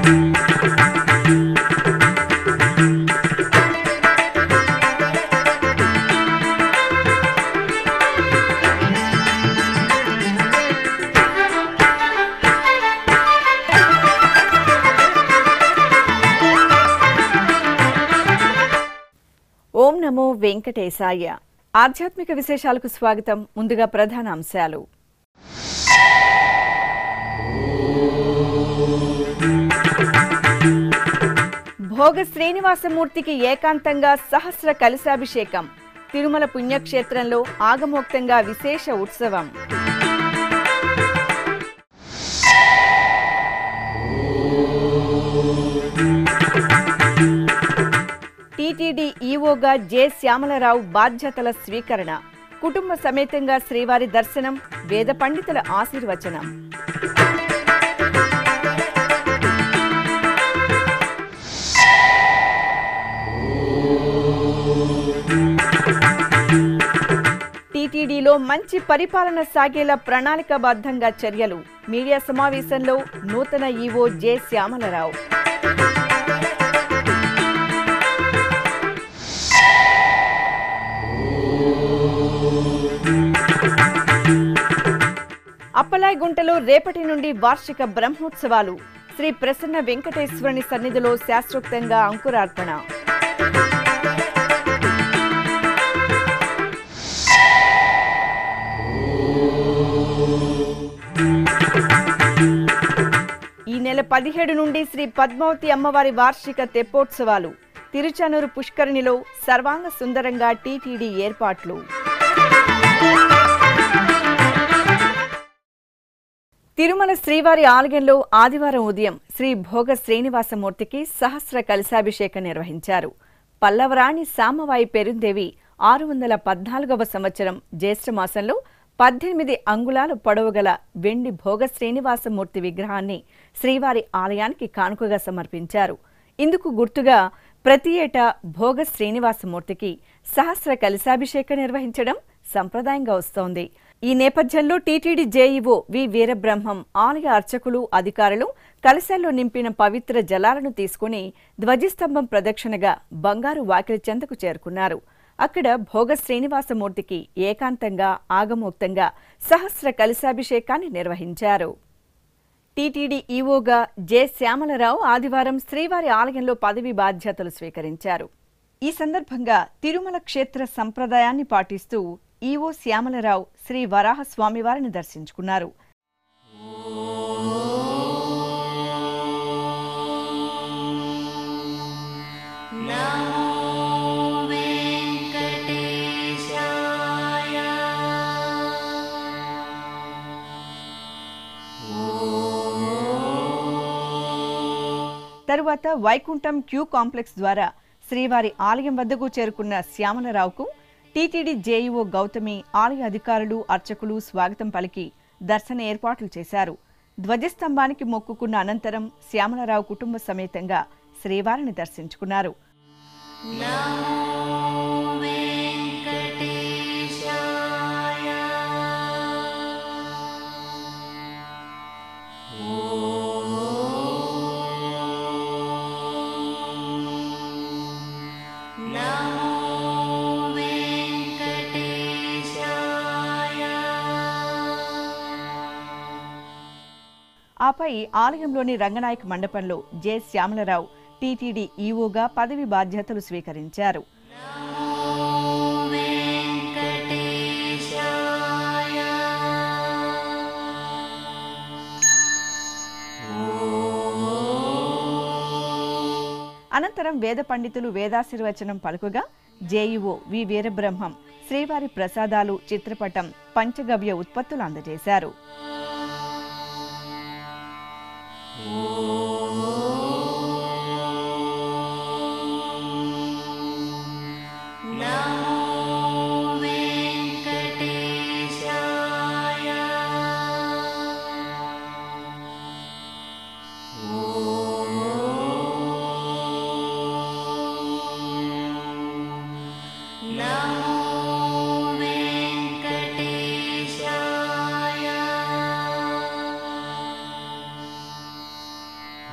ఓం నమో వెంకటేశాయ. ఆధ్యాత్మిక విశేషాలకు స్వాగతం. ముందుగా ప్రధాన అంశాలు. భోగ శ్రీనివాసమూర్తికి ఏకాంతంగా సహస్ర కలశాభిషేకం. తిరుమల పుణ్యక్షేత్రంలో ఆగమోక్తంగా విశేష ఉత్సవం. టీటీడీ ఈవోగా జె శ్యామలరావు బాధ్యతల స్వీకరణ. కుటుంబ సమేతంగా శ్రీవారి దర్శనం, వేద పండితుల ఆశీర్వచనం. టీటీడీలో మంచి పరిపాలన సాగేలా ప్రణాళికాబద్ధంగా చర్యలు. మీడియా సమావేశంలో నూతన ఈవో జె శ్యామలరావు. అప్పలాయగుంటలో రేపటి నుండి వార్షిక బ్రహ్మోత్సవాలు. శ్రీ ప్రసన్న వెంకటేశ్వరుని సన్నిధిలో శాస్త్రోక్తంగా అంకురార్పణ. ఈ నెల 17 నుండి శ్రీ పద్మావతి అమ్మవారి వార్షిక తెప్పోత్సవాలు. తిరుచానూరు పుష్కరిణిలో సర్వాంగ సుందరంగా టీటీడీ ఏర్పాట్లు. తిరుమల శ్రీవారి ఆలయంలో ఆదివారం ఉదయం శ్రీ భోగ శ్రీనివాసమూర్తికి సహస్ర కలశాభిషేకం నిర్వహించారు. పల్లవరాణి సామవాయి పెరుందేవి 614వ సంవత్సరం జ్యేష్ఠమాసంలో 18 అంగుళాల పొడవుగల వెండి భోగ శ్రీనివాసమూర్తి విగ్రహాన్ని శ్రీవారి ఆలయానికి కానుకగా సమర్పించారు. ఇందుకు గుర్తుగా ప్రతి ఏటా భోగ శ్రీనివాసమూర్తికి సహస్ర కలశాభిషేకం నిర్వహించడం సంప్రదాయంగా వస్తోంది. ఈ నేపథ్యంలో టీటీడీ జేఈఓ వి వీరబ్రహ్మం ఆలయ అర్చకులు, అధికారులు కలశాల్లో నింపిన పవిత్ర జలాలను తీసుకుని ధ్వజస్తంభం ప్రదక్షిణగా బంగారు వాకిలి చెంతకు చేరుకున్నారు. అక్కడ భోగ శ్రీనివాసమూర్తికి ఏకాంతంగా ఆగమోక్తంగా సహస్ర కలశాభిషేకాన్ని నిర్వహించారు. టీటీడీ ఈవోగా జె శ్యామలరావు ఆదివారం శ్రీవారి ఆలయంలో పదవి బాధ్యతలు స్వీకరించారు. ఈ సందర్భంగా తిరుమల క్షేత్ర సంప్రదాయాన్ని పాటిస్తూ ఈవో శ్యామలరావు శ్రీ వరాహ స్వామివారిని దర్శించుకున్నారు. తరువాత వైకుంఠం క్యూ కాంప్లెక్స్ ద్వారా శ్రీవారి ఆలయం వద్దకు చేరుకున్న శ్యామలరావుకు టీటీడీ జేఈఓ గౌతమి, ఆలయ అధికారులు, అర్చకులు స్వాగతం పలికి దర్శన ఏర్పాట్లు చేశారు. ధ్వజస్తంభానికి మొక్కుకున్న అనంతరం శ్యామలరావు కుటుంబ సమేతంగా శ్రీవారిని దర్శించుకున్నారు. ఆపై ఆలయంలోని రంగనాయక మండపంలో జె శ్యామలరావు టీటీడీ ఈవోగా పదవి బాధ్యతలు స్వీకరించారు. అనంతరం వేద పండితులు వేదాశీర్వచనం పలుకుగా జేఈఓ వి వీరబ్రహ్మం శ్రీవారి ప్రసాదాలు, చిత్రపటం, పంచగవ్య ఉత్పత్తులు అందజేశారు.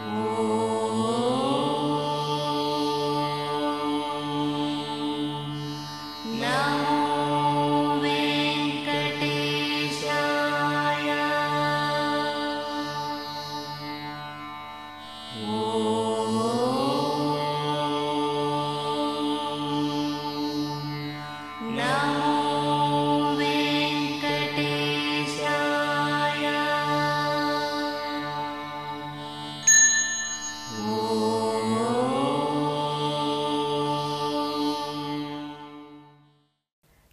Oh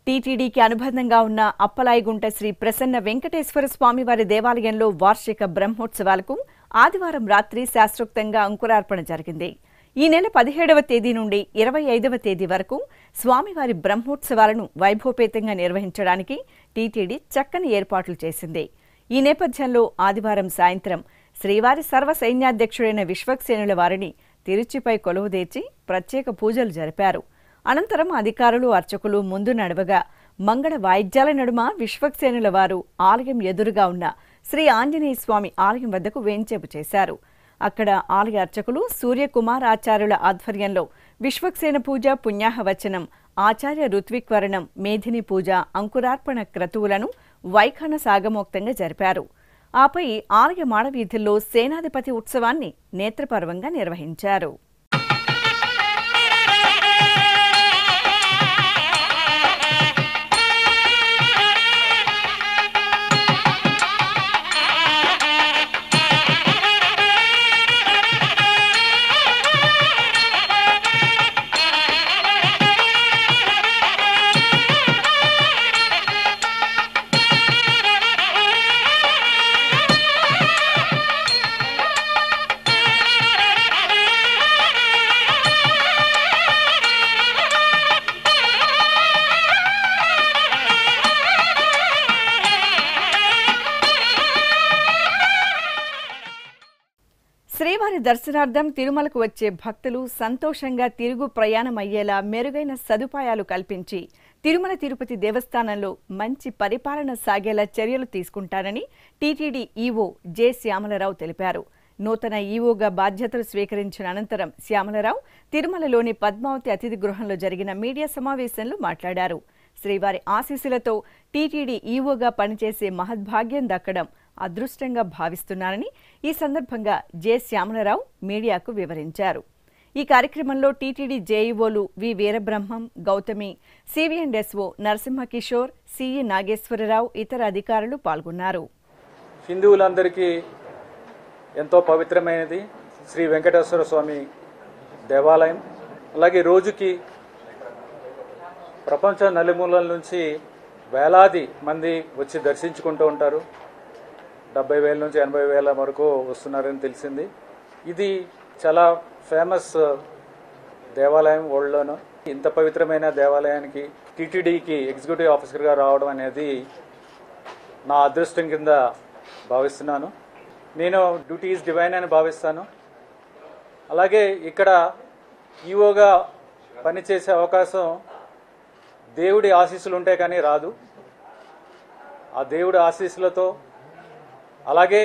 టీటీడీకి అనుబంధంగా ఉన్న అప్పలాయిగుంట శ్రీ ప్రసన్న వెంకటేశ్వర స్వామివారి దేవాలయంలో వార్షిక బ్రహ్మోత్సవాలకు ఆదివారం రాత్రి శాస్త్రోక్తంగా అంకురార్పణ జరిగింది. ఈ నెల 17వ తేదీ నుండి 25వ తేదీ వరకు స్వామివారి బ్రహ్మోత్సవాలను వైభవపేతంగా నిర్వహించడానికి టీటీడీ చక్కని ఏర్పాట్లు చేసింది. ఈ నేపథ్యంలో ఆదివారం సాయంత్రం శ్రీవారి సర్వసైన్యాధ్యక్షుడైన విశ్వక్సేనుల వారిని తిరుచిపై కొలువుదీర్చి ప్రత్యేక పూజలు జరిపారు. అనంతరం అధికారులు అర్చకులు ముందు నడవగా మంగళ వాయిద్యాల నడుమ విశ్వక్సేనుల వారు ఆలయం ఎదురుగా ఉన్న శ్రీ ఆంజనేయ స్వామి ఆలయం వద్దకు వేంచేపు చేశారు. అక్కడ ఆలయ అర్చకులు సూర్యకుమార్ ఆచార్యుల ఆధ్వర్యంలో విశ్వక్సేన పూజ, పుణ్యాహవచనం, ఆచార్య ఋత్విక్వరణం, మేధిని పూజ, అంకురార్పణ క్రతువులను వైఖాన సాగమోక్తంగా జరిపారు. ఆపై ఆలయ మాడవీధుల్లో సేనాధిపతి ఉత్సవాన్ని నేత్రపర్వంగా నిర్వహించారు. శ్రీవారి దర్శనార్థం తిరుమలకు వచ్చే భక్తులు సంతోషంగా తిరుగు ప్రయాణం అయ్యేలా మెరుగైన సదుపాయాలు కల్పించి తిరుమల తిరుపతి దేవస్థానంలో మంచి పరిపాలన సాగేలా చర్యలు తీసుకుంటారని టీటీడీ ఈవో జె శ్యామలరావు తెలిపారు. నూతన ఈవోగా బాధ్యతలు స్వీకరించిన అనంతరం శ్యామలరావు తిరుమలలోని పద్మావతి అతిథి గృహంలో జరిగిన మీడియా సమావేశంలో మాట్లాడారు. శ్రీవారి ఆశీస్సులతో టీటీడీ ఈవోగా పనిచేసే మహద్భాగ్యం దక్కడం అదృష్టంగా భావిస్తున్నారని ఈ సందర్భంగా జె శ్యామలరావు మీడియాకు వివరించారు. ఈ కార్యక్రమంలో టీటీడీ జేఈఓలు వి వీరబ్రహ్మం, గౌతమి, సివిఎండ్ఎస్ఓ నరసింహకిషోర్, సిఈ నాగేశ్వరరావు, ఇతర అధికారులు పాల్గొన్నారు. హిందువులందరికీ ఎంతో పవిత్రమైనది శ్రీ వెంకటేశ్వర స్వామి దేవాలయం. అలాగే రోజుకి ప్రపంచ నలుమూలల నుంచి వేలాది మంది వచ్చి దర్శించుకుంటూ ఉంటారు. 70,000 నుంచి 80,000 వరకు వస్తున్నారని తెలిసింది. ఇది చాలా ఫేమస్ దేవాలయం వరల్డ్లోనూ. ఇంత పవిత్రమైన దేవాలయానికి టీటీడీకి ఎగ్జిక్యూటివ్ ఆఫీసర్గా రావడం అనేది నా అదృష్టం కింద భావిస్తున్నాను. నేను డ్యూటీ ఈజ్ డివైన్ అని భావిస్తాను. అలాగే ఇక్కడ ఈవోగా పనిచేసే అవకాశం దేవుడి ఆశీస్సులు ఉంటే కానీ రాదు. ఆ దేవుడి ఆశీస్సులతో అలాగే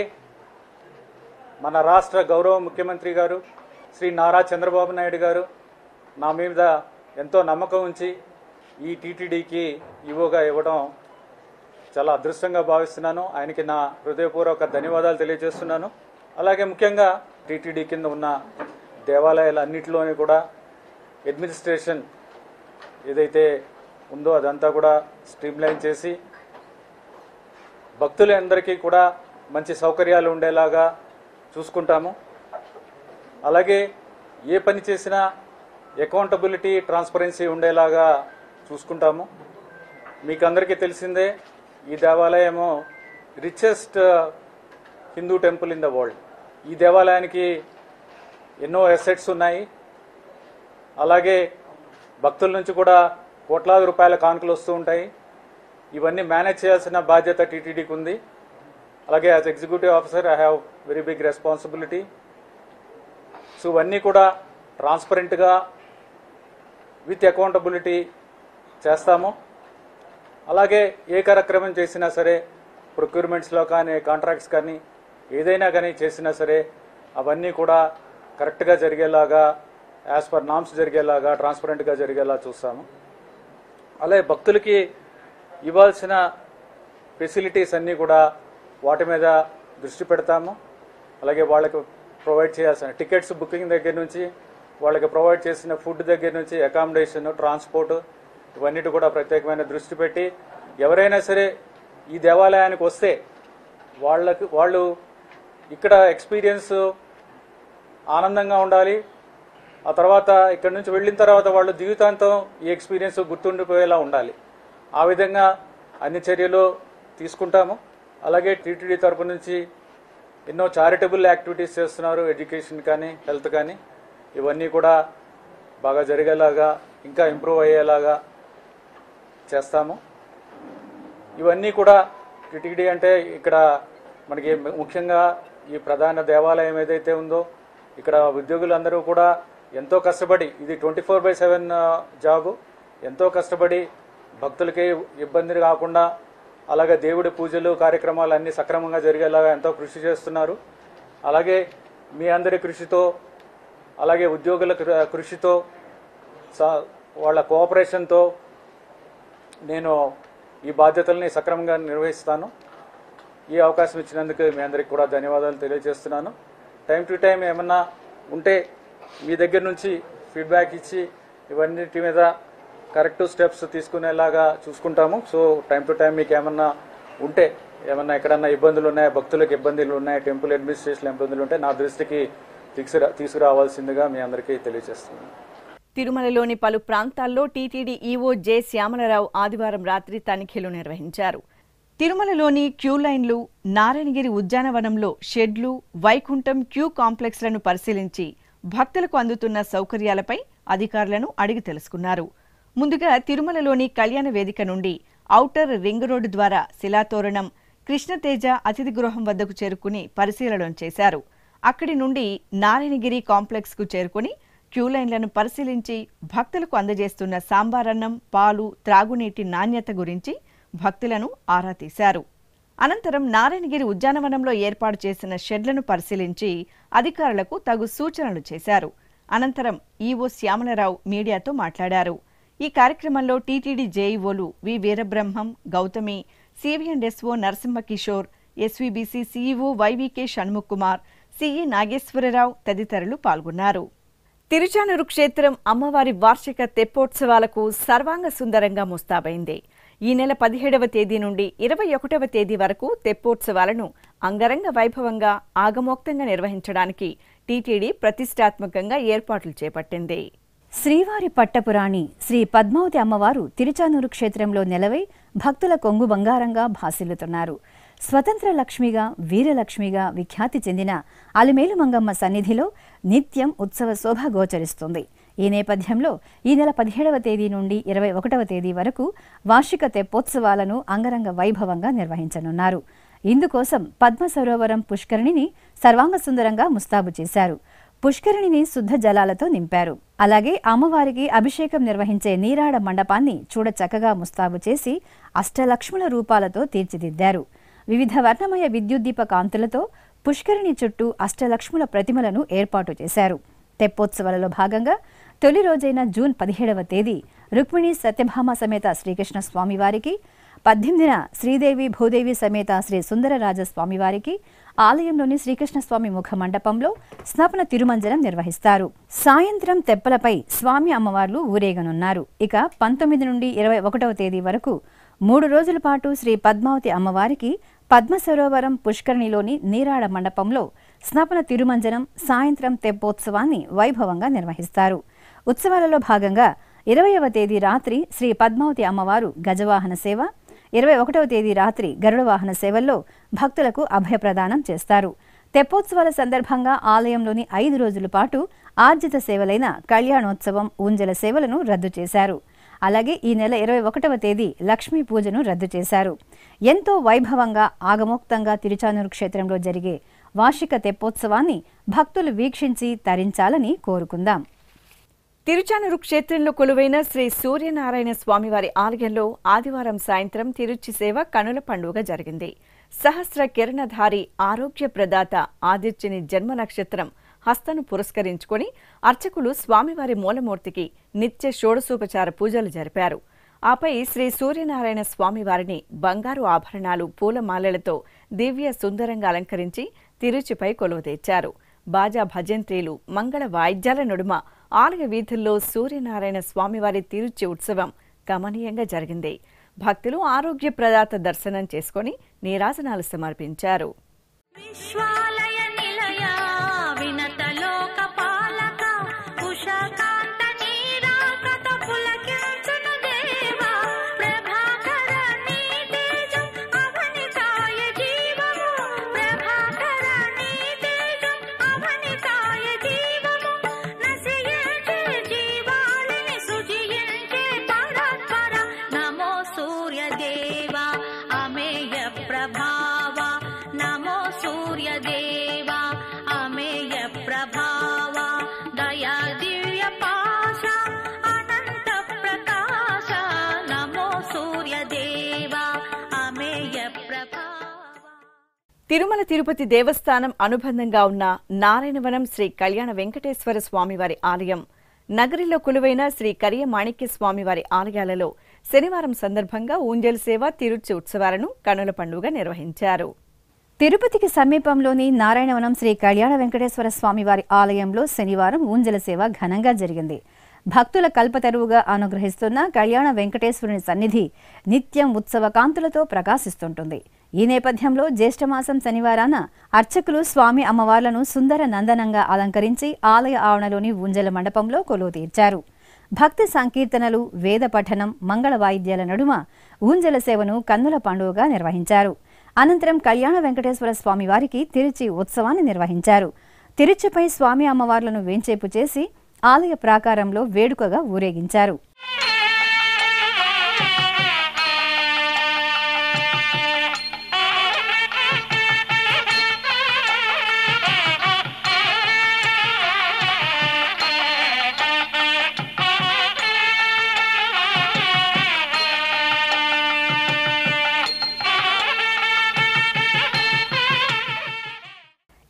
మన రాష్ట్ర గౌరవ ముఖ్యమంత్రి గారు శ్రీ నారా చంద్రబాబు నాయుడు గారు నా మీద ఎంతో నమ్మకం ఉంచి ఈ టీటీడీకి ఈవోగా ఇవ్వడం చాలా అదృష్టంగా భావిస్తున్నాను. ఆయనకి నా హృదయపూర్వక ధన్యవాదాలు తెలియజేస్తున్నాను. అలాగే ముఖ్యంగా టీటీడీ కింద ఉన్న దేవాలయాలన్నింటిలోని కూడా అడ్మినిస్ట్రేషన్ ఏదైతే ఉందో అదంతా కూడా స్ట్రీమ్లైన్ చేసి భక్తులందరికీ కూడా మంచి సౌకర్యాలు ఉండేలాగా చూసుకుంటాము. అలాగే ఏ పని చేసినా అకౌంటబిలిటీ, ట్రాన్స్పరెన్సీ ఉండేలాగా చూసుకుంటాము. మీకు అందరికీ తెలిసిందే ఈ దేవాలయము richest Hindu temple in the world. ఈ దేవాలయానికి ఎన్నో అసెట్స్ ఉన్నాయి. అలాగే భక్తుల నుంచి కూడా కోట్లాది రూపాయల కానుకలు వస్తూ ఉంటాయి. ఇవన్నీ మేనేజ్ చేయాల్సిన బాధ్యత టీటీడీకి ఉంది. అలాగే as executive officer I have very big responsibility. So ఇవన్నీ కూడా ట్రాన్స్పరెంట్గా విత్ అకౌంటబిలిటీ చేస్తాము. అలాగే ఏ కార్యక్రమం చేసినా సరే, ప్రొక్యూర్మెంట్స్లో కానీ, కాంట్రాక్ట్స్ కానీ, ఏదైనా కానీ చేసినా సరే అవన్నీ కూడా కరెక్ట్గా జరిగేలాగా, యాజ్ పర్ నామ్స్ జరిగేలాగా, ట్రాన్స్పరెంట్గా జరిగేలా చూస్తాము. అలాగే భక్తులకి ఇవ్వాల్సిన ఫెసిలిటీస్ అన్నీ కూడా వాటి మీద దృష్టి పెడతాము. అలాగే వాళ్ళకు ప్రొవైడ్ చేయాల్సిన టికెట్స్ బుకింగ్ దగ్గర నుంచి వాళ్ళకి ప్రొవైడ్ చేసిన ఫుడ్ దగ్గర నుంచి అకామిడేషన్, ట్రాన్స్పోర్ట్ ఇవన్నిటి కూడా ప్రత్యేకమైన దృష్టి పెట్టి ఎవరైనా సరే ఈ దేవాలయానికి వస్తే వాళ్ళు ఇక్కడ ఎక్స్పీరియన్స్ ఆనందంగా ఉండాలి. ఆ తర్వాత ఇక్కడ నుంచి వెళ్ళిన తర్వాత వాళ్ళు జీవితాంతం ఈ ఎక్స్పీరియన్స్ గుర్తుండిపోయేలా ఉండాలి. ఆ విధంగా అన్ని చర్యలు తీసుకుంటాము. అలాగే టీటీడీ తరపు నుంచి ఎన్నో చారిటబుల్ యాక్టివిటీస్ చేస్తున్నారు, ఎడ్యుకేషన్ కానీ హెల్త్ కానీ. ఇవన్నీ కూడా బాగా జరిగేలాగా ఇంకా ఇంప్రూవ్ అయ్యేలాగా చేస్తాము. ఇవన్నీ కూడా టీటీడీ అంటే ఇక్కడ మనకి ముఖ్యంగా ఈ ప్రధాన దేవాలయం ఏదైతే ఉందో ఇక్కడ ఉద్యోగులందరూ కూడా ఎంతో కష్టపడి, ఇది 24/7 జాబు, ఎంతో కష్టపడి భక్తులకి ఇబ్బంది కాకుండా అలాగే దేవుడి పూజలు కార్యక్రమాలు అన్నీ సక్రమంగా జరిగేలాగా ఎంతో కృషి చేస్తున్నారు. అలాగే మీ అందరి కృషితో అలాగే ఉద్యోగుల కృషితో వాళ్ళ కోఆపరేషన్తో నేను ఈ బాధ్యతల్ని సక్రమంగా నిర్వహిస్తాను. ఈ అవకాశం ఇచ్చినందుకు మీ అందరికీ కూడా ధన్యవాదాలు తెలియజేస్తున్నాను. టైం టు టైం ఏమన్నా ఉంటే మీ దగ్గర నుంచి ఫీడ్బ్యాక్ ఇచ్చి ఇవన్నిటి మీద కరెక్టివ్ స్టెప్స్ తీసుకునేలాగా చూసుకుంటాము. సో టైం టు టైం మీకు ఏమన్నా ఉంటే, ఏమన్నా ఎక్కడన్నా ఇబ్బందులు ఉన్నాయి, భక్తులకు ఇబ్బందులు ఉన్నాయి, టెంపుల్ అడ్మినిస్ట్రేషన్ ఇబ్బందులు ఉంటే నా దృష్టికి తీసుకురావాల్సిందిగా మీ అందరికీ తెలియజేస్తున్నాను. తిరుమలలోని పలు ప్రాంతాల్లో టీటీడీ ఈవో జె శ్యామలరావు ఆదివారం రాత్రి తనిఖీలు నిర్వహించారు. తిరుమలలోని క్యూ లైన్లు, నారాయణగిరి ఉద్యానవనంలో షెడ్లు, వైకుంఠం క్యూ కాంప్లెక్స్లను పరిశీలించి భక్తులకు అందుతున్న సౌకర్యాలపై అధికారులను అడిగి తెలుసుకున్నారు. ముందుగా తిరుమలలోని కళ్యాణ వేదిక నుండి ఔటర్ రింగ్ రోడ్డు ద్వారా శిలాతోరణం, కృష్ణతేజ అతిథి గృహం వద్దకు చేరుకుని పరిశీలన చేశారు. అక్కడి నుండి నారాయణగిరి కాంప్లెక్స్కు చేరుకుని క్యూలైన్లను పరిశీలించి భక్తులకు అందజేస్తున్న సాంబారన్నం, పాలు, త్రాగునీటి నాణ్యత గురించి భక్తులను ఆరా తీశారు. అనంతరం నారాయణగిరి ఉద్యానవనంలో ఏర్పాటు చేసిన షెడ్లను పరిశీలించి అధికారులకు తగు సూచనలు చేశారు. అనంతరం ఈవో శ్యామలరావు మీడియాతో మాట్లాడారు. ఈ కార్యక్రమంలో టీటీడీ జేఈఓలు వి Veerabrahmam, Gautami, CV and SO Narasimha Kishore, SVBC CEO వైవీకే Shanmukh Kumar, CE Nageswararao తదితరులు పాల్గొన్నారు. తిరుచానూరు క్షేత్రం అమ్మవారి వార్షిక తెప్పోత్సవాలకు సర్వాంగ సుందరంగా ముస్తాబైంది. ఈ నెల 17వ తేదీ నుండి 21వ తేదీ వరకు తెప్పోత్సవాలను అంగరంగ వైభవంగా ఆగమోక్తంగా నిర్వహించడానికి టీటీడీ ప్రతిష్టాత్మకంగా ఏర్పాట్లు చేపట్టింది. శ్రీవారి పట్టపురాణి శ్రీ పద్మావతి అమ్మవారు తిరుచానూరు క్షేత్రంలో నెలవై భక్తుల కొంగు బంగారంగా భాసిల్లుతున్నారు. స్వతంత్ర లక్ష్మిగా, వీరలక్ష్మిగా విఖ్యాతి చెందిన అలిమేలు మంగమ్మ సన్నిధిలో నిత్యం ఉత్సవ శోభ గోచరిస్తుంది. ఈ నేపథ్యంలో ఈ నెల 17వ తేదీ నుండి 21వ తేదీ వరకు వార్షిక తెప్పోత్సవాలను అంగరంగ వైభవంగా నిర్వహించనున్నారు. ఇందుకోసం పద్మ సరోవరం పుష్కరిణిని సర్వాంగ సుందరంగా ముస్తాబు చేశారు. పుష్కరిణిని శుద్ధ జలాలతో నింపారు. అలాగే అమ్మవారికి అభిషేకం నిర్వహించే నీరాడ మండపాన్ని చూడచక్కగా ముస్తాబు చేసి అష్టలక్ష్ముల రూపాలతో తీర్చిదిద్దారు. వివిధ వర్ణమయ విద్యుద్దీప కాంతులతో పుష్కరిణి చుట్టూ అష్టలక్ష్ముల ప్రతిమలను ఏర్పాటు చేశారు. తెప్పోత్సవాలలో భాగంగా తొలి రోజైన జూన్ 17వ తేదీ రుక్మిణి సత్యభామ సమేత శ్రీకృష్ణ స్వామివారికి, 18న శ్రీదేవి భూదేవి సమేత శ్రీ సుందరరాజ స్వామివారికి ఆలయంలోని శ్రీకృష్ణస్వామి ముఖ మండపంలో స్నపన తిరుమంజనం నిర్వహిస్తారు. సాయంత్రం తెప్పలపై స్వామి అమ్మవార్లు ఊరేగనున్నారు. ఇక 19 నుండి 21వ తేదీ వరకు 3 రోజుల పాటు శ్రీ పద్మావతి అమ్మవారికి పద్మ సరోవరం పుష్కరిణిలోని నీరాడ మండపంలో స్నపన తిరుమంజనం, సాయంత్రం తెప్పోత్సవాన్ని వైభవంగా నిర్వహిస్తారు. ఉత్సవాలలో భాగంగా 20వ తేదీ రాత్రి శ్రీ పద్మావతి అమ్మవారు గజవాహన సేవ, 21వ తేదీ రాత్రి గరుడ వాహన సేవల్లో భక్తులకు అభయప్రదానం చేస్తారు. తెప్పోత్సవాల సందర్భంగా ఆలయంలోని 5 రోజుల పాటు ఆర్జిత సేవలైన కళ్యాణోత్సవం, ఊంజల సేవలను రద్దు చేశారు. అలాగే ఈ నెల 21వ తేదీ లక్ష్మీ పూజను రద్దు చేశారు. ఎంతో వైభవంగా ఆగమోక్తంగా తిరుచానూరు క్షేత్రంలో జరిగే వార్షిక తెప్పోత్సవాన్ని భక్తులు వీక్షించి తరించాలని కోరుకుందాం. తిరుచానూరు క్షేత్రంలో కొలువైన శ్రీ సూర్యనారాయణ స్వామివారి ఆలయంలో ఆదివారం సాయంత్రం తిరుచి సేవ కనుల పండుగ జరిగింది. సహస్ర కిరణధారి ఆరోగ్య ప్రదాత ఆదిత్యుని జన్మ నక్షత్రం హస్తను పురస్కరించుకొని అర్చకులు స్వామివారి మూలమూర్తికి నిత్య షోడశోపచార పూజలు జరిపారు. ఆపై శ్రీ సూర్యనారాయణ స్వామివారిని బంగారు ఆభరణాలు, పూలమాలలతో దివ్య సుందరంగా అలంకరించి తిరుచిపై కొలువు తెచ్చారు. బాజా భజంత్రీలు మంగళ వాయిద్యాల నడుమ ఆలయ వీధుల్లో సూర్యనారాయణ స్వామివారి తిరుచి ఉత్సవం గమనీయంగా జరిగింది. భక్తులు ఆరోగ్య ప్రదాత దర్శనం చేసుకుని నీరాజనాలు సమర్పించారు. తిరుమల తిరుపతి దేవస్థానం అనుబంధంగా ఉన్న నారాయణవనం శ్రీ కళ్యాణ వెంకటేశ్వర స్వామివారి ఆలయం, నగరిలో కొలువైన శ్రీ కరియ మాణిక్య స్వామివారి ఆలయాలలో శనివారం సందర్భంగా ఊంజల్ సేవ, తిరుచి ఉత్సవాలను కన్నుల పండుగ నిర్వహించారు. తిరుపతికి సమీపంలోని నారాయణవనం శ్రీ కళ్యాణ వెంకటేశ్వర స్వామివారి ఆలయంలో శనివారం ఊంజల సేవ ఘనంగా జరిగింది. భక్తుల కల్పతరువుగా అనుగ్రహిస్తున్న కళ్యాణ వెంకటేశ్వరుని సన్నిధి నిత్యం ఉత్సవ కాంతులతో ప్రకాశిస్తుంటుంది. ఈ నేపథ్యంలో జ్యేష్ఠమాసం శనివారాన అర్చకులు స్వామి అమ్మవార్లను సుందర నందనంగా అలంకరించి ఆలయ ఆవరణలోని ఊంజల మండపంలో కొలువు తీర్చారు. భక్తి సంకీర్తనలు, వేద పఠనం, మంగళ వాయిద్యాల నడుమ ఊంజల సేవను కన్నుల పండుగగా నిర్వహించారు. అనంతరం కళ్యాణ వెంకటేశ్వర స్వామివారికి తిరుచి ఉత్సవాన్ని నిర్వహించారు. తిరుచిపై స్వామి అమ్మవార్లను వేంచేపు చేసి ఆలయ ప్రాకారంలో వేడుకగా ఊరేగించారు.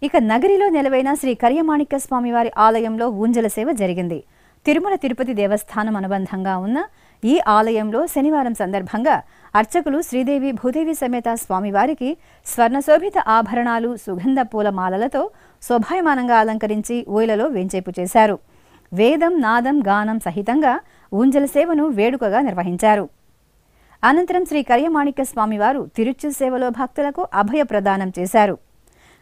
ఇక నగరిలో నెలవైన శ్రీ కరియమాణిక్య స్వామివారి ఆలయంలో ఊంజల సేవ జరిగింది. తిరుమల తిరుపతి దేవస్థానం అనుబంధంగా ఉన్న ఈ ఆలయంలో శనివారం సందర్భంగా అర్చకులు శ్రీదేవి భూదేవి సమేత స్వామివారికి స్వర్ణశోభిత ఆభరణాలు, సుగంధ పూల మాలలతో శోభాయమానంగా అలంకరించి ఊయలలో వేంచేపు చేశారు. వేదం, నాదం, గానం సహితంగా ఊంజల సేవను వేడుకగా నిర్వహించారు. అనంతరం శ్రీ కరియమాణిక్య స్వామివారు తిరుచి సేవలో భక్తులకు అభయ ప్రదానం చేశారు.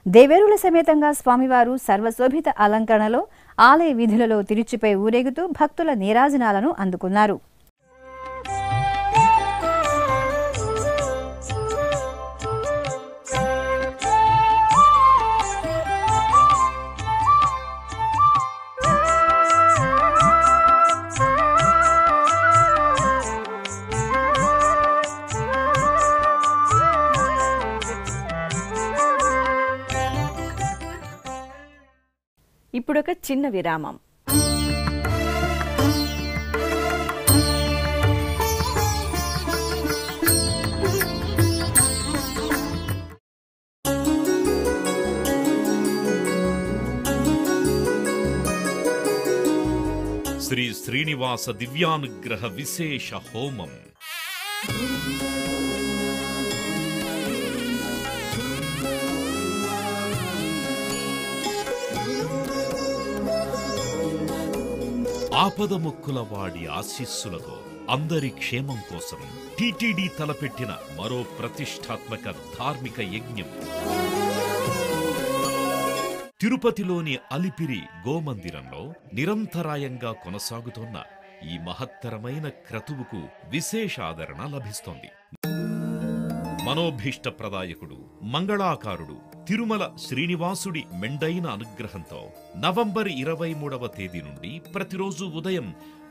దేవేరుల సమేతంగా స్వామివారు సర్వశోభిత అలంకరణలో ఆలయ వీధులలో తిరుచిపై ఊరేగుతూ భక్తుల నీరాజనాలను అందుకున్నారు. ఇప్పుడొక చిన్న విరామం. శ్రీ శ్రీనివాస దివ్యానుగ్రహ విశేష హోమం. ఆపదముక్కుల వాడి ఆశీస్సులతో అందరి క్షేమం కోసం టీటీడీ తలపెట్టిన మరో ప్రతిష్టాత్మక ధార్మిక యజ్ఞం. తిరుపతిలోని అలిపిరి గోమందిరంలో నిరంతరాయంగా కొనసాగుతోన్న ఈ మహత్తరమైన క్రతువుకు విశేషాదరణ లభిస్తోంది. మనోభీష్ట ప్రదాయకుడు, మంగళాకారుడు తిరుమల శ్రీనివాసుడి మెండైన అనుగ్రహంతో నవంబర్ 23వ తేదీ నుండి ప్రతిరోజు ఉదయం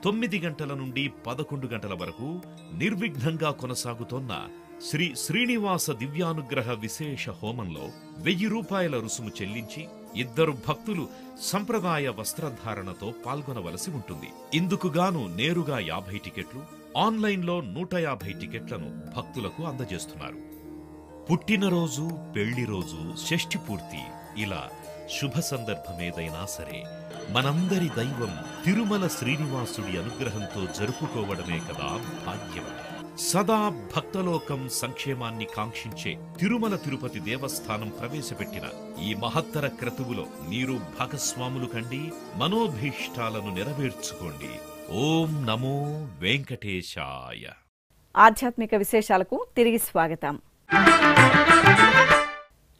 9 గంటల నుండి 11 గంటల వరకు నిర్విఘ్నంగా కొనసాగుతోన్న శ్రీ శ్రీనివాస దివ్యానుగ్రహ విశేష హోమంలో 1000 రూపాయల రుసుము చెల్లించి 2 భక్తులు సంప్రదాయ వస్త్రధారణతో పాల్గొనవలసి ఉంటుంది. ఇందుకుగాను నేరుగా 50 టికెట్లు, ఆన్లైన్లో 150 టికెట్లను భక్తులకు అందజేస్తున్నారు. పుట్టినరోజు, పెళ్లిరోజు, షష్ఠి పూర్తి ఇలా శుభ సందర్భమేదైనా సరే మనందరి దైవం తిరుమల శ్రీనివాసుడి అనుగ్రహంతో జరుపుకోవడమే కదా భాగ్యం. సదా భక్తలోకం సంక్షేమాన్ని కాంక్షించే తిరుమల తిరుపతి దేవస్థానం ప్రవేశపెట్టిన ఈ మహత్తర క్రతువులో మీరు భాగస్వాములు కండి, మనోభీష్టాలను నెరవేర్చుకోండి. ఓం నమో వెంకటేశాయ. ఆధ్యాత్మిక విశేషాలకు తిరిగి స్వాగతం.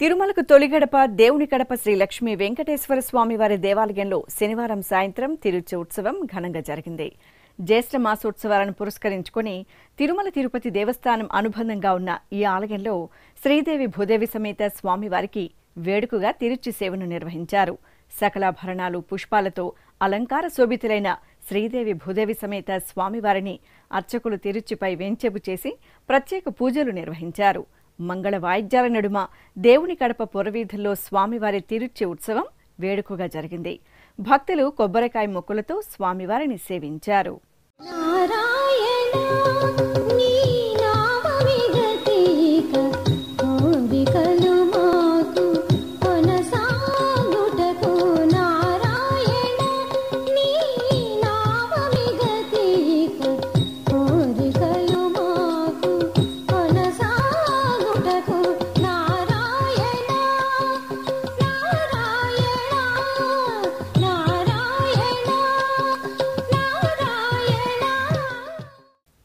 తిరుమలకు తొలి గడప దేవుని గడప శ్రీ లక్ష్మీ వెంకటేశ్వర స్వామి వారి దేవాలయంలో శనివారం సాయంత్రం తిరుచి ఉత్సవం ఘనంగా జరిగింది. జ్యేష్ఠ మాసోత్సవాలను పురస్కరించుకుని తిరుమల తిరుపతి దేవస్థానం అనుబంధంగా ఉన్న ఈ ఆలయంలో శ్రీదేవి భూదేవి సమేత స్వామివారికి వేడుకగా తిరుచి సేవను నిర్వహించారు. సకలాభరణాలు పుష్పాలతో అలంకార శోభితులైన శ్రీదేవి భూదేవి సమేత స్వామివారిని అర్చకులు తిరుచిపై వెంచెపు చేసి ప్రత్యేక పూజలు నిర్వహించారు. మంగళ వాయిద్యాల నడుమ దేవుని గడప పురవీధుల్లో స్వామివారి తిరుచి ఉత్సవం వేడుకగా జరిగింది. భక్తులు కొబ్బరికాయ మొక్కులతో స్వామివారిని సేవించారు.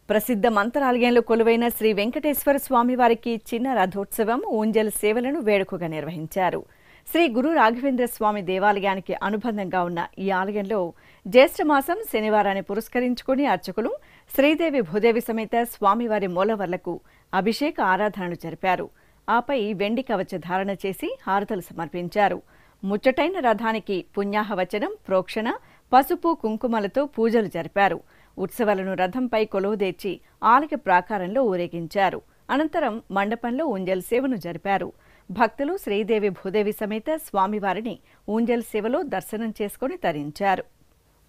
ప్రసిద్ధ మంత్రాలయంలో కొలువైన శ్రీ వెంకటేశ్వర స్వామి వారికి చిన్న రథోత్సవం, ఊంజల్ సేవలను వేడుకగా నిర్వహించారు. శ్రీ గురు రాఘవేంద్ర స్వామి దేవాలయానికి అనుబంధంగా ఉన్న ఈ ఆలయంలో జ్యేష్ఠమాసం శనివారాన్ని పురస్కరించుకుని అర్చకులు శ్రీదేవి భూదేవి సమేత స్వామివారి మూలవర్లకు అభిషేక ఆరాధనలు జరిపారు. ఆపై వెండి కవచ ధారణ చేసి హారతలు సమర్పించారు. ముచ్చటైన రథానికి పుణ్యాహవచనం, ప్రోక్షణ, పసుపు కుంకుమలతో పూజలు జరిపారు. ఉత్సవాలను రథంపై కొలువుదీర్చి ఆలయ ప్రాకారంలో ఊరేగించారు. అనంతరం మండపంలో ఊంజల్ సేవను జరిపారు. భక్తులు శ్రీదేవి భూదేవి సమేత స్వామివారిని ఊంజల్ సేవలో దర్శనం చేసుకుని తరించారు.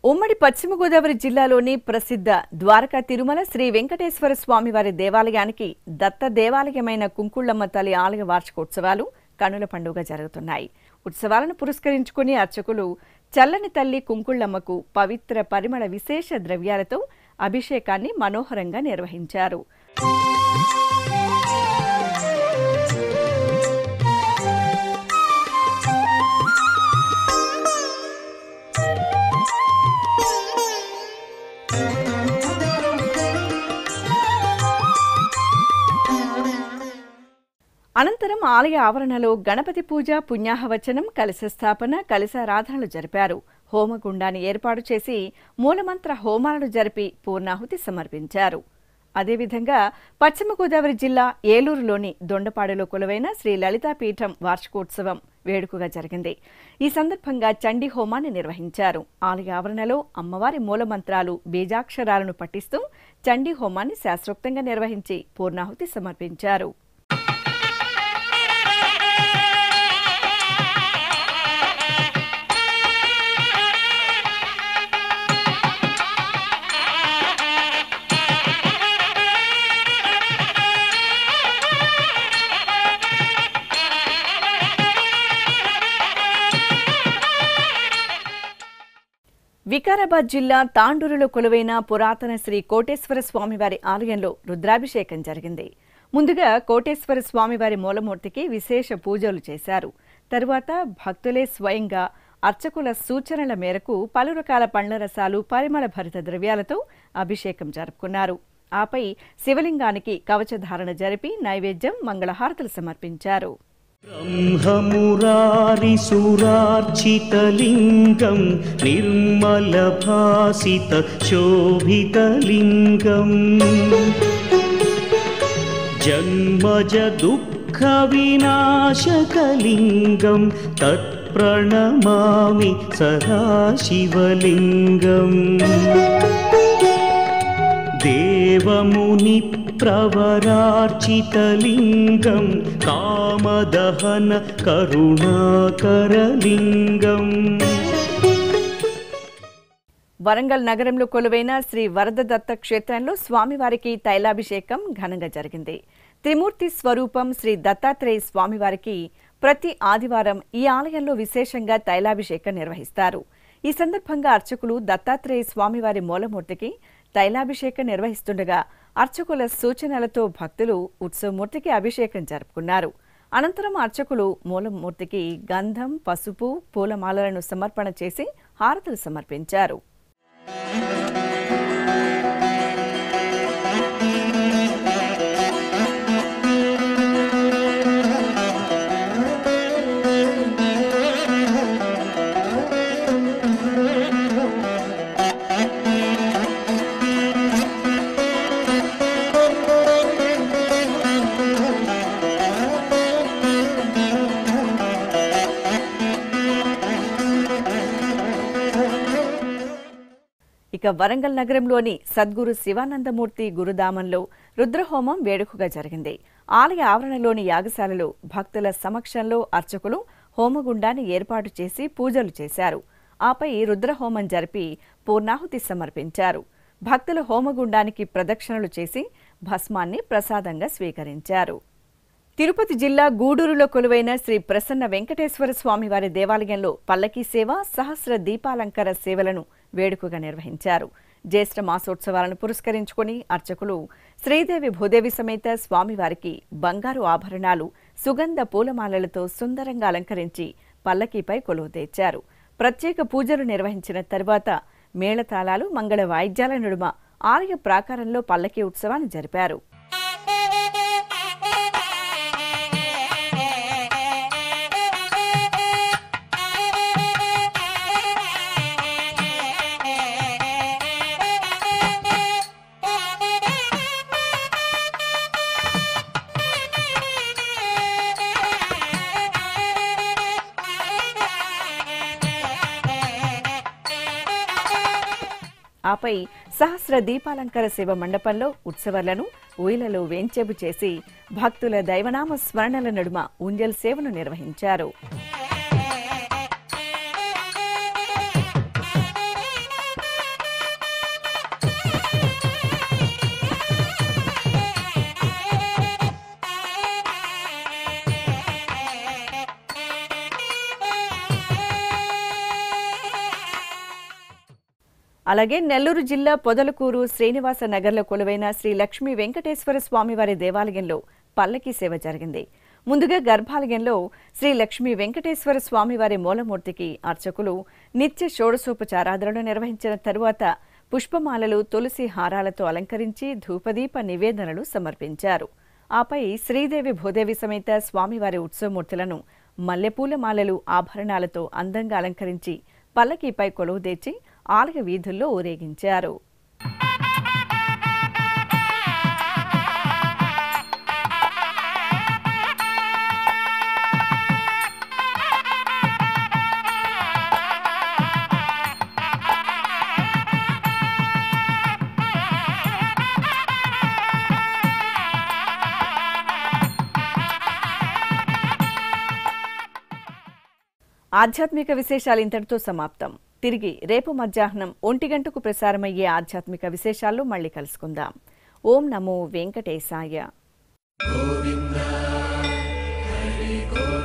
ఉమ్మడి పశ్చిమ గోదావరి జిల్లాలోని ప్రసిద్ధ ద్వారకా తిరుమల శ్రీ వెంకటేశ్వర స్వామివారి దేవాలయానికి దత్త దేవాలయమైన కుంకుళ్లమ్మ తల్లి ఆలయ వార్షికోత్సవాలు కనుల పండుగ జరుగుతున్నాయి. ఉత్సవాలను పురస్కరించుకుని అర్చకులు చల్లని తల్లి కుంకుళ్లమ్మకు పవిత్ర పరిమళ విశేష ద్రవ్యాలతో అభిషేకాన్ని మనోహరంగా నిర్వహించారు. అనంతరం ఆలయ ఆవరణలో గణపతి పూజ, పుణ్యాహవచనం, కలశ స్థాపన, కలశారాధనలు జరిపారు. హోమగుండాన్ని ఏర్పాటు చేసి మూలమంత్ర హోమాలను జరిపి పూర్ణాహుతి సమర్పించారు. అదేవిధంగా పశ్చిమ గోదావరి జిల్లా ఏలూరులోని దొండపాడులో కొలువైన శ్రీ లలితాపీఠం వార్షికోత్సవం వేడుకగా జరిగింది. ఈ సందర్భంగా చండీ హోమాన్ని నిర్వహించారు. ఆలయ ఆవరణలో అమ్మవారి మూలమంత్రాలు, బీజాక్షరాలను పఠిస్తూ చండీ హోమాన్ని శాస్త్రోక్తంగా నిర్వహించి పూర్ణాహుతి సమర్పించారు. వికారాబాద్ జిల్లా తాండూరులో కొలువైన పురాతన శ్రీ కోటేశ్వర స్వామివారి ఆలయంలో రుద్రాభిషేకం జరిగింది. ముందుగా కోటేశ్వర స్వామివారి మూలమూర్తికి విశేష పూజలు చేశారు. తరువాత భక్తులే స్వయంగా అర్చకుల సూచనల మేరకు పలు రకాల పండ్ల రసాలు, పరిమళ భరిత ద్రవ్యాలతో అభిషేకం జరుపుకున్నారు. ఆపై శివలింగానికి కవచధారణ జరిపి నైవేద్యం, మంగళహారతులు సమర్పించారు. బ్రహ్మమురారిసురార్చితలింగం నిర్మలభాసిత శోభితలింగం జన్మజ దుఃఖ వినాశకలింగం తత్ప్రణమామి సదాశివలింగం దేవముని ప్రవరార్చితలింగం కామదహన కరుణాకరలింగం. వరంగల్ నగరంలో కొలువైన శ్రీ వరదదత్త క్షేత్రంలో స్వామివారికి తైలాభిషేకం ఘనంగా జరిగింది. త్రిమూర్తి స్వరూపం శ్రీ దత్తాత్రేయ స్వామివారికి ప్రతి ఆదివారం ఈ ఆలయంలో విశేషంగా తైలాభిషేకం నిర్వహిస్తారు. ఈ సందర్భంగా అర్చకులు దత్తాత్రేయ స్వామివారి మూలమూర్తికి తైలాభిషేకం నిర్వహిస్తుండగా అర్చకుల సూచనలతో భక్తులు ఉత్సవమూర్తికి అభిషేకం జరుపుకున్నారు. అనంతరం అర్చకులు మూలమూర్తికి గంధం, పసుపు, పూలమాలలను సమర్పణ చేసి హారతులు సమర్పించారు. ఇక వరంగల్ నగరంలోని సద్గురు శివానందమూర్తి గురుధామంలో రుద్రహోమం వేడుకగా జరిగింది. ఆలయ ఆవరణలోని యాగశాలలో భక్తుల సమక్షంలో అర్చకులు హోమగుండాన్ని ఏర్పాటు చేసి పూజలు చేశారు. ఆపై రుద్రహోమం జరిపి పూర్ణాహుతి సమర్పించారు. భక్తులు హోమగుండానికి ప్రదక్షిణలు చేసి భస్మాన్ని ప్రసాదంగా స్వీకరించారు. తిరుపతి జిల్లా గూడూరులో కొలువైన శ్రీ ప్రసన్న వెంకటేశ్వర స్వామివారి దేవాలయంలో పల్లకీ సేవ, సహస్ర దీపాలంకార సేవలను వేడుకగా నిర్వహించారు. జ్యేష్ఠ మాసోత్సవాలను పురస్కరించుకుని అర్చకులు శ్రీదేవి భూదేవి సమేత స్వామివారికి బంగారు ఆభరణాలు, సుగంధ పూలమాలలతో సుందరంగా అలంకరించి పల్లకీపై కొలువు తెచ్చారు. ప్రత్యేక పూజలు నిర్వహించిన తరువాత మేళతాళాలు, మంగళ వాయిద్యాల నడుమ ఆలయ ప్రాకారంలో పల్లకీ ఉత్సవాన్ని జరిపారు. ఆపై సహస్ర దీపాలంకార సేవ మండపంలో ఉత్సవాలను ఊయలలో వేంచేపు చేసి భక్తుల దైవనామ స్మరణల నడుమ ఉంజల్ సేవను నిర్వహించారు. అలాగే నెల్లూరు జిల్లా పొదలకూరు శ్రీనివాస నగర్లో కొలువైన శ్రీ లక్ష్మీ వెంకటేశ్వర స్వామివారి దేవాలయంలో పల్లకీ సేవ జరిగింది. ముందుగా గర్భాలయంలో శ్రీ లక్ష్మీ వెంకటేశ్వర స్వామివారి మూలమూర్తికి అర్చకులు నిత్య షోడశోపచారాదులను నిర్వహించిన తరువాత పుష్పమాలలు, తులసి హారాలతో అలంకరించి ధూపదీప నివేదనలు సమర్పించారు. ఆపై శ్రీదేవి భూదేవి సమేత స్వామివారి ఉత్సవమూర్తులను మల్లెపూల మాలలు, ఆభరణాలతో అందంగా అలంకరించి పల్లకీపై కొలువుదీర్చి ఆలయ వీధుల్లో ఊరేగించారు. ఆధ్యాత్మిక విశేషాలు ఇంతటితో సమాప్తం. తిరిగి రేపు మధ్యాహ్నం 1 గంటకు ప్రసారమయ్యే ఆధ్యాత్మిక విశేషాల్లో మళ్ళీ కలుసుకుందాం. ఓం నమో వెంకటేశాయ. గోవిందా హరి గోవిందా.